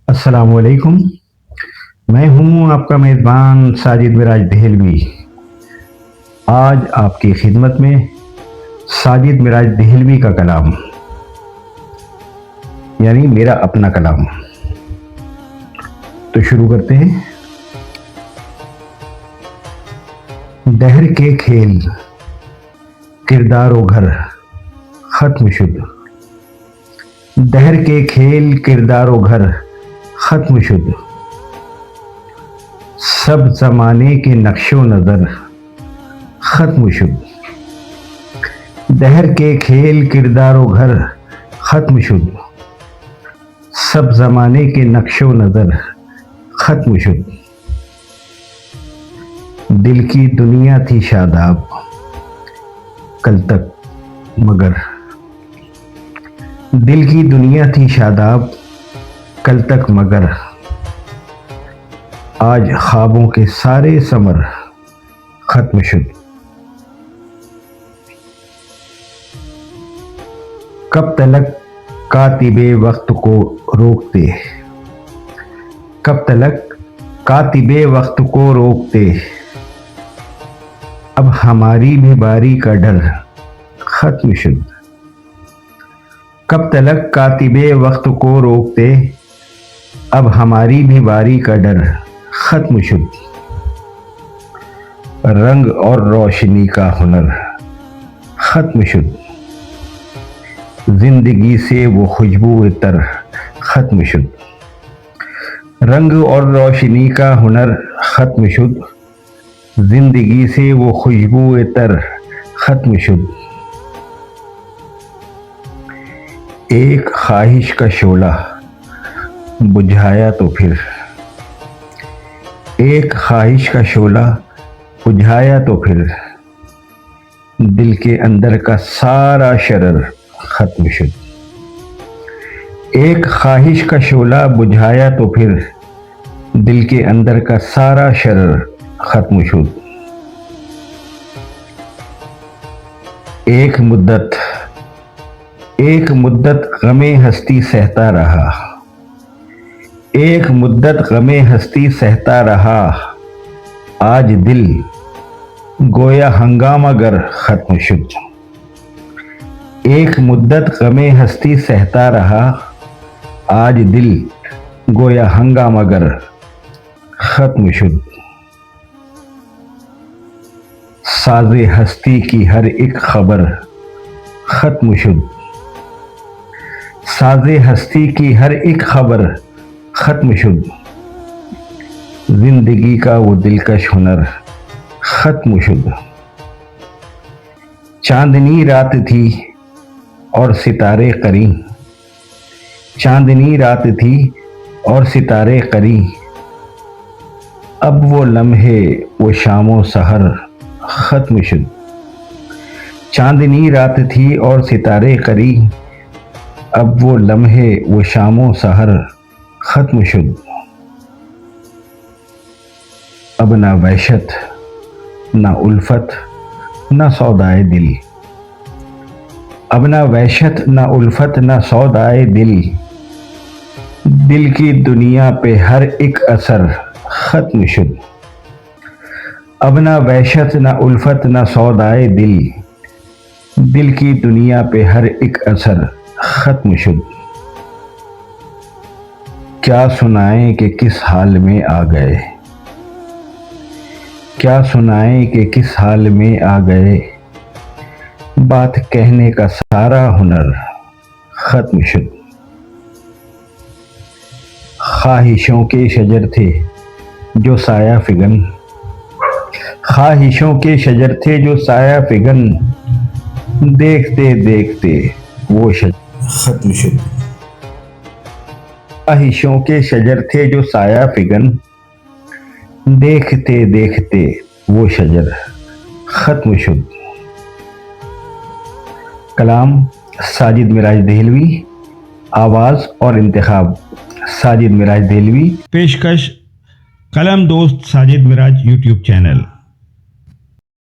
السلام علیکم، میں ہوں آپ کا میزبان ساجد مراج دہلوی۔ آج آپ کی خدمت میں ساجد مراج دہلوی کا کلام، یعنی میرا اپنا کلام۔ تو شروع کرتے ہیں۔ دہر کے کھیل کردار و گھر ختم شد، دہر کے کھیل کردار و گھر ختم شد، سب زمانے کے نقش و نظر ختم شد، دہر کے کھیل کردار و گھر ختم شد، سب زمانے کے نقش و نظر ختم شد، دل کی دنیا تھی شاداب کل تک مگر، دل کی دنیا تھی شاداب کل تک مگر، آج خوابوں کے سارے ثمر ختم شد، کب تلک کاتب وقت کو روکتے، کب تلک کاتب وقت کو روکتے، اب ہماری بھی باری کا ڈر ختم شد، کب تلک کاتب وقت کو روکتے، اب ہماری بھی باری کا ڈر ختم شد، رنگ اور روشنی کا ہنر ختم شد، زندگی سے وہ خوشبو تر ختم شد، رنگ اور روشنی کا ہنر ختم شد، زندگی سے وہ خوشبو تر ختم شد، ایک خواہش کا شعلہ بجھایا تو پھر، ایک خواہش کا شعلہ بجھایا تو پھر، دل کے اندر کا سارا شرر ختم شد، ایک خواہش کا شعلہ بجھایا تو پھر، دل کے اندر کا سارا شرر ختم شد، ایک مدت غم ہستی سہتا رہا، ایک مدت غم ہستی سہتا رہا، آج دل گویا ہنگامہ گر ختم شد، ایک مدت غم ہستی سہتا رہا، آج دل گویا ہنگامہ گر ختم شد، ساز ہستی کی ہر ایک خبر ختم شد، ساز ہستی کی ہر ایک خبر ختم شد، زندگی کا وہ دلکش ہنر ختم شد، چاندنی رات تھی اور ستارے قریب، چاندنی رات تھی اور ستارے قریب، اب وہ لمحے وہ شام و سحر ختم شد، چاندنی رات تھی اور ستارے قریب، اب وہ لمحے وہ شام و سحر ختم شد، اب نہ وحشت نہ الفت نہ سودائے دل، اب نہ وحشت نہ الفت نہ سودائے دل، دل کی دنیا پہ ہر ایک اثر ختم شد، اب نہ وحشت نہ الفت نہ سودائے دل، دل کی دنیا پہ ہر ایک اثر ختم شد، کیا سنائیں کہ کس حال میں آ گئے، کیا سنائیں کہ کس حال میں آ گئے، بات کہنے کا سارا ہنر ختم شد، خواہشوں کے شجر تھے جو سایہ فگن، خواہشوں کے شجر تھے جو سایہ فگن، دیکھتے دیکھتے وہ شجر ختم شد، خواہشوں کے شجر تھے جو سایہ فگن، دیکھتے دیکھتے وہ شجر ختم شد۔ کلام ساجد مراج دہلوی، آواز اور انتخاب ساجد مراج دہلوی، پیشکش قلم دوست ساجد مراج یوٹیوب چینل۔